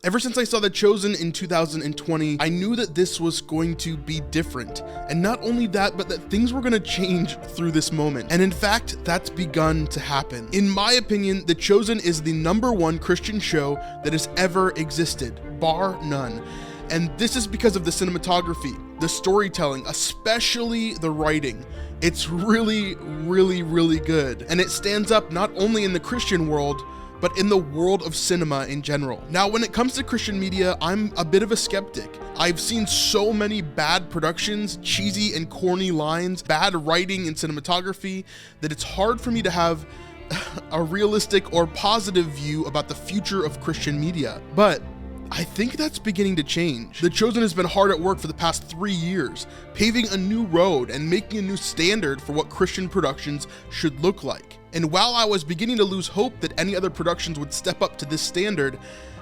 Ever since I saw The Chosen in 2020, I knew that this was going to be different. And not only that, but that things were going to change through this moment. And in fact, that's begun to happen. In my opinion, The Chosen is the #1 Christian show that has ever existed, bar none. And this is because of the cinematography, the storytelling, especially the writing. It's really, really, really good. And it stands up not only in the Christian world, but in the world of cinema in general. Now, when it comes to Christian media, I'm a bit of a skeptic. I've seen so many bad productions, cheesy and corny lines, bad writing and cinematography, that it's hard for me to have a realistic or positive view about the future of Christian media. But I think that's beginning to change. The Chosen has been hard at work for the past 3 years, paving a new road and making a new standard for what Christian productions should look like. And while I was beginning to lose hope that any other productions would step up to this standard,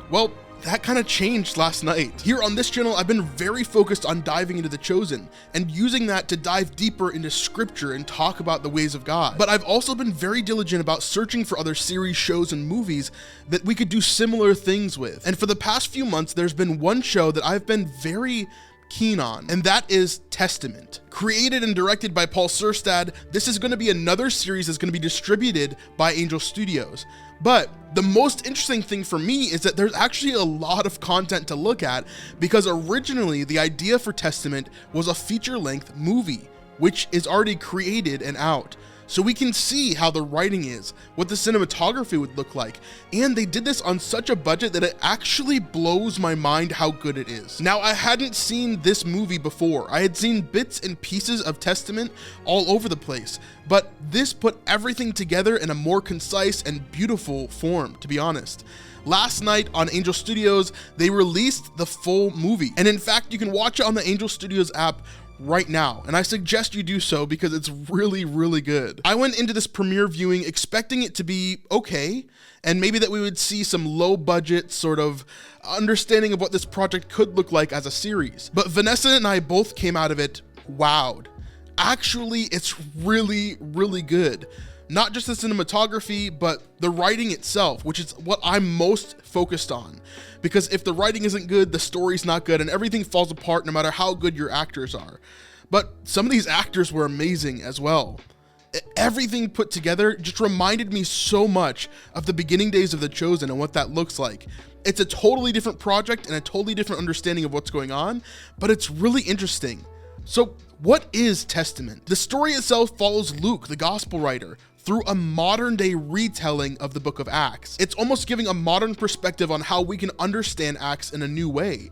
well, that kind of changed last night. Here on this channel, I've been very focused on diving into The Chosen and using that to dive deeper into scripture and talk about the ways of God. But I've also been very diligent about searching for other series, shows, and movies that we could do similar things with. And for the past few months, there's been one show that I've been very keen on, and that is Testament. Created and directed by Paul Sørstad, this is going to be another series that's going to be distributed by Angel Studios. But the most interesting thing for me is that there's actually a lot of content to look at, because originally the idea for Testament was a feature-length movie, which is already created and out. So we can see how the writing is, what the cinematography would look like, and they did this on such a budget that it actually blows my mind how good it is. Now, I hadn't seen this movie before. I had seen bits and pieces of Testament all over the place, but this put everything together in a more concise and beautiful form, to be honest. Last night on Angel Studios, they released the full movie, and in fact, you can watch it on the Angel Studios app right now, and I suggest you do so because it's really, really good. I went into this premiere viewing expecting it to be okay, and maybe that we would see some low budget sort of understanding of what this project could look like as a series. But Vanessa and I both came out of it wowed. Actually, it's really, really good. Not just the cinematography, but the writing itself, which is what I'm most focused on. Because if the writing isn't good, the story's not good, and everything falls apart no matter how good your actors are. But some of these actors were amazing as well. Everything put together just reminded me so much of the beginning days of The Chosen and what that looks like. It's a totally different project and a totally different understanding of what's going on, but it's really interesting. So what is Testament? The story itself follows Luke, the gospel writer, through a modern day retelling of the book of Acts. It's almost giving a modern perspective on how we can understand Acts in a new way.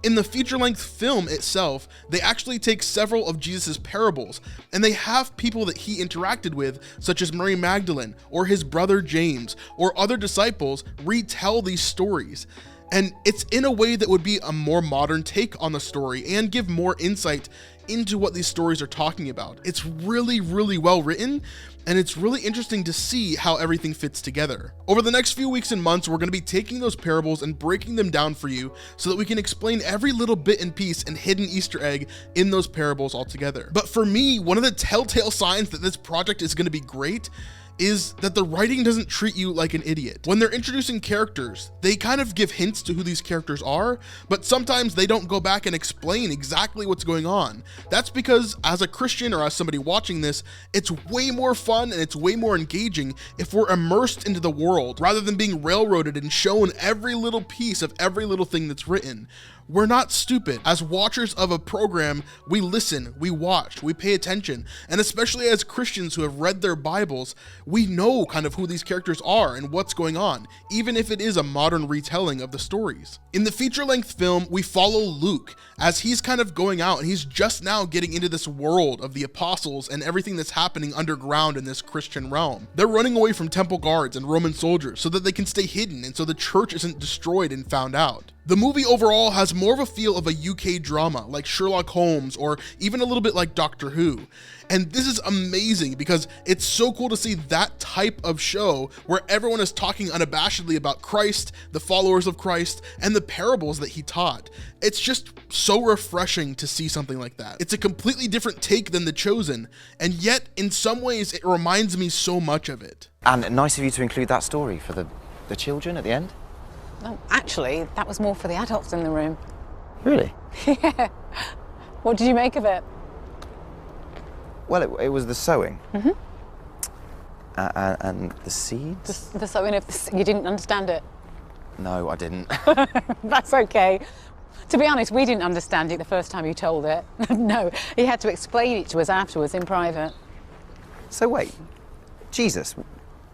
In the feature-length film itself, they actually take several of Jesus's parables, and they have people that he interacted with, such as Mary Magdalene, or his brother James, or other disciples, retell these stories. And it's in a way that would be a more modern take on the story and give more insight into what these stories are talking about. It's really, really well written, and it's really interesting to see how everything fits together. Over the next few weeks and months, we're going to be taking those parables and breaking them down for you so that we can explain every little bit and piece and hidden Easter egg in those parables all together. But for me, one of the telltale signs that this project is going to be great is that the writing doesn't treat you like an idiot. When they're introducing characters, they kind of give hints to who these characters are, but sometimes they don't go back and explain exactly what's going on. That's because as a Christian or as somebody watching this, it's way more fun and it's way more engaging if we're immersed into the world rather than being railroaded and shown every little piece of every little thing that's written. We're not stupid. As watchers of a program, we listen, we watch, we pay attention, and especially as Christians who have read their Bibles, we know kind of who these characters are and what's going on, even if it is a modern retelling of the stories. In the feature-length film, we follow Luke as he's kind of going out and he's just now getting into this world of the apostles and everything that's happening underground in this Christian realm. They're running away from temple guards and Roman soldiers so that they can stay hidden and so the church isn't destroyed and found out. The movie overall has more of a feel of a UK drama like Sherlock Holmes or even a little bit like Doctor Who. And this is amazing because it's so cool to see that type of show where everyone is talking unabashedly about Christ, the followers of Christ, and the parables that he taught. It's just so refreshing to see something like that. It's a completely different take than The Chosen, and yet in some ways it reminds me so much of it. And nice of you to include that story for the children at the end. Well, actually, that was more for the adults in the room. Really? Yeah. What did you make of it? Well, it was the sewing. Mm-hmm. And the seeds? The sewing of you didn't understand it? No, I didn't. That's okay. To be honest, we didn't understand it the first time you told it. No, he had to explain it to us afterwards in private. So wait, Jesus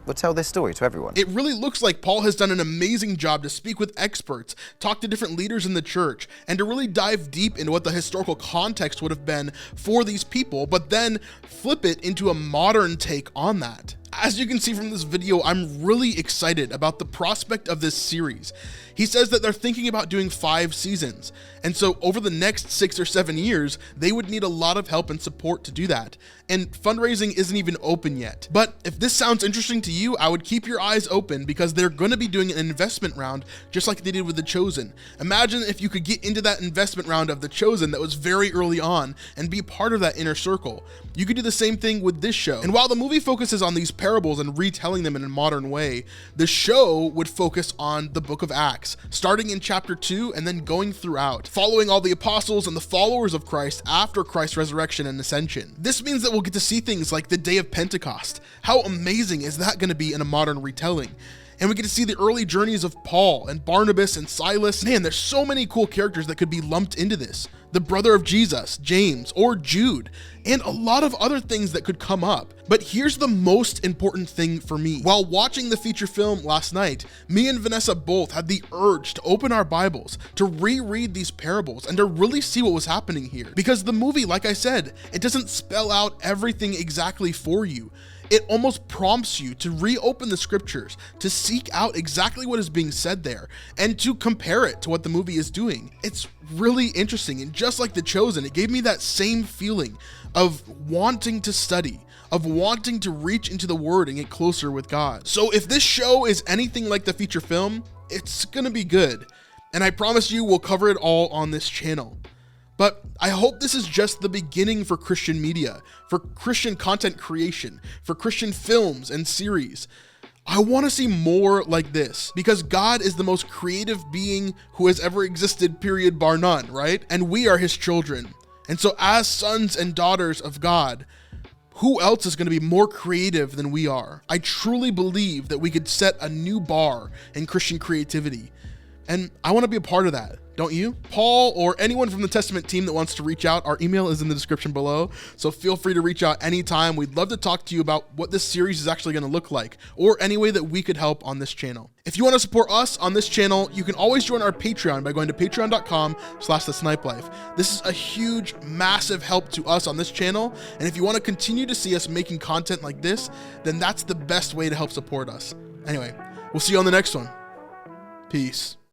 would tell this story to everyone? It really looks like Paul has done an amazing job to speak with experts, talk to different leaders in the church, and to really dive deep into what the historical context would have been for these people, but then flip it into a modern take on that. As you can see from this video, I'm really excited about the prospect of this series. He says that they're thinking about doing 5 seasons, and so over the next 6 or 7 years, they would need a lot of help and support to do that. And fundraising isn't even open yet. But if this sounds interesting to you, I would keep your eyes open because they're going to be doing an investment round just like they did with The Chosen. Imagine if you could get into that investment round of The Chosen that was very early on and be part of that inner circle. You could do the same thing with this show. And while the movie focuses on these parables and retelling them in a modern way, the show would focus on the book of Acts, starting in chapter 2 and then going throughout, following all the apostles and the followers of Christ after Christ's resurrection and ascension. This means that we'll get to see things like the day of Pentecost. How amazing is that going to be in a modern retelling? And we get to see the early journeys of Paul and Barnabas and Silas. Man, there's so many cool characters that could be lumped into this. The brother of Jesus, James, or Jude, and a lot of other things that could come up. But here's the most important thing for me. While watching the feature film last night, me and Vanessa both had the urge to open our Bibles, to reread these parables, and to really see what was happening here. Because the movie, like I said, it doesn't spell out everything exactly for you. It almost prompts you to reopen the scriptures, to seek out exactly what is being said there, and to compare it to what the movie is doing. It's really interesting, and just like The Chosen, it gave me that same feeling of wanting to study, of wanting to reach into the Word and get closer with God. So if this show is anything like the feature film, it's gonna be good. And I promise you we'll cover it all on this channel. But I hope this is just the beginning for Christian media, for Christian content creation, for Christian films and series. I want to see more like this because God is the most creative being who has ever existed, period, bar none, right? And we are his children. And so as sons and daughters of God, who else is going to be more creative than we are? I truly believe that we could set a new bar in Christian creativity. And I want to be a part of that, don't you? Paul or anyone from the Testament team that wants to reach out, our email is in the description below, so feel free to reach out anytime. We'd love to talk to you about what this series is actually going to look like, or any way that we could help on this channel. If you want to support us on this channel, you can always join our Patreon by going to patreon.com/thesnipelife. This is a huge, massive help to us on this channel, and if you want to continue to see us making content like this, then that's the best way to help support us. Anyway, we'll see you on the next one. Peace.